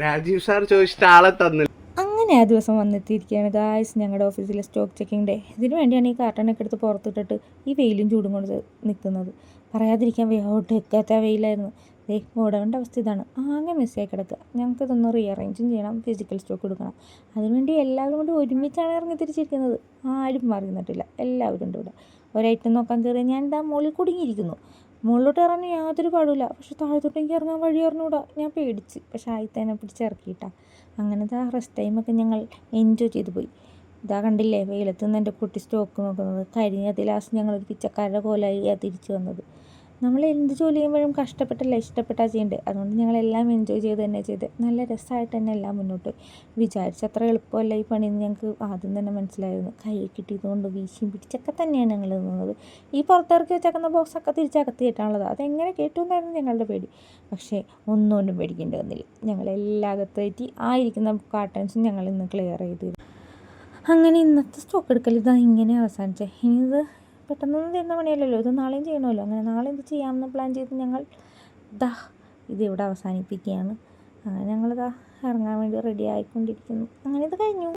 Rajeev sir ചോദിച്ചിട്ട് ആളെ തന്നില്ല. അങ്ങനെ ആ ദിവസം വന്നെത്തിയിരിക്കുകയാണ് ഗായ്സ് ഞങ്ങളുടെ ഓഫീസിലെ സ്റ്റോക്ക് ചെക്കിംഗ് ഡേ. ഇതിനു വേണ്ടിയാണ് ഈ കാർട്ടണൊക്കെ എടുത്ത് പുറത്തിട്ടിട്ട് ഈ വെയിലും ചൂടും കൊണ്ട് നിൽക്കുന്നത്. പറയാതിരിക്കാൻ ഒട്ടുക്കാത്ത വെയിലായിരുന്നു. ഗോഡൗണിൻ്റെ അവസ്ഥ ഇതാണ്, ആകെ മിസ്സായി കിടക്കുക. ഞങ്ങൾക്ക് ഇതൊന്ന് റീഅറേഞ്ചും ചെയ്യണം, ഫിസിക്കൽ സ്റ്റോക്ക് കൊടുക്കണം. അതിനുവേണ്ടി എല്ലാവരും കൂടി ഒരുമിച്ചാണ് ഇറങ്ങി തിരിച്ചിരിക്കുന്നത്. ആരും മാറി നിന്നിട്ടില്ല, എല്ലാവരും ഉണ്ട് ഇവിടെ. ഒരൈറ്റം നോക്കാൻ കയറി ഞാൻ ഇതാ മുകളിൽ കുടുങ്ങിയിരിക്കുന്നു. മുകളിലോട്ട് ഇറങ്ങാൻ യാതൊരു പാടില്ല, പക്ഷെ താഴത്തോട്ട് എനിക്ക് ഇറങ്ങാൻ വഴി അറിഞ്ഞൂടാ. ഞാൻ പേടിച്ച്, പക്ഷെ ആയിത്തേനെ പിടിച്ചിറക്കിയിട്ടാ. അങ്ങനത്തെ ആ റെസ്റ്റ് ടൈമൊക്കെ ഞങ്ങൾ എൻജോയ് ചെയ്ത് പോയി. ഇതാ കണ്ടില്ലേ വെയിലത്ത് നിന്ന് എൻ്റെ കുട്ടി സ്റ്റോക്ക് നോക്കുന്നത്. കരിഞ്ഞത് ലാസ്റ്റ് ഞങ്ങളൊരു പിച്ചക്കാരുടെ പോലെയായി തിരിച്ചു വന്നത്. നമ്മൾ എന്ത് ജോലി ചെയ്യുമ്പോഴും കഷ്ടപ്പെട്ടല്ല ഇഷ്ടപ്പെട്ടാൽ ചെയ്യേണ്ടത്. അതുകൊണ്ട് ഞങ്ങളെല്ലാം എൻജോയ് ചെയ്ത് തന്നെ ചെയ്ത് നല്ല രസമായിട്ട് തന്നെ എല്ലാം മുന്നോട്ട്. വിചാരിച്ചത്ര എളുപ്പമല്ല ഈ പണിയെന്ന് ഞങ്ങൾക്ക് ആദ്യം തന്നെ മനസ്സിലായിരുന്നു. കൈ കിട്ടിയതുകൊണ്ട് വീശിയും പിടിച്ചൊക്കെ തന്നെയാണ് ഞങ്ങൾ നിന്നത്. ഈ പുറത്തിറക്കി വെച്ചേക്കുന്ന ബോക്സൊക്കെ തിരിച്ചകത്ത് കയറ്റാനുള്ളത്, അതെങ്ങനെ കേട്ടുമെന്നായിരുന്നു ഞങ്ങളുടെ പേടി. പക്ഷേ ഒന്നും പേടിക്കേണ്ടി വന്നില്ല. ഞങ്ങളെല്ലാം അകത്തേറ്റി ആയിരിക്കുന്ന കാർട്ടൻസും ഞങ്ങൾ ഇന്ന് ക്ലിയർ ചെയ്ത്. അങ്ങനെ ഇന്നത്തെ സ്റ്റോക്ക് എടുക്കൽ ഇതാ ഇങ്ങനെ അവസാനിച്ചേ. ഇനി ഇത് പെട്ടെന്നൊന്നും ചെയ്യുന്ന പണിയല്ലല്ലോ, ഇത് നാളെയും ചെയ്യണമല്ലോ. അങ്ങനെ നാളെ ഇത് ചെയ്യാമെന്ന് പ്ലാൻ ചെയ്ത് ഞങ്ങൾ ഇതിവിടെ അവസാനിപ്പിക്കുകയാണ്. അങ്ങനെ ഞങ്ങളിതാ ഇറങ്ങാൻ വേണ്ടി റെഡി ആയിക്കൊണ്ടിരിക്കുന്നു. അങ്ങനെ ഇത് കഴിഞ്ഞു.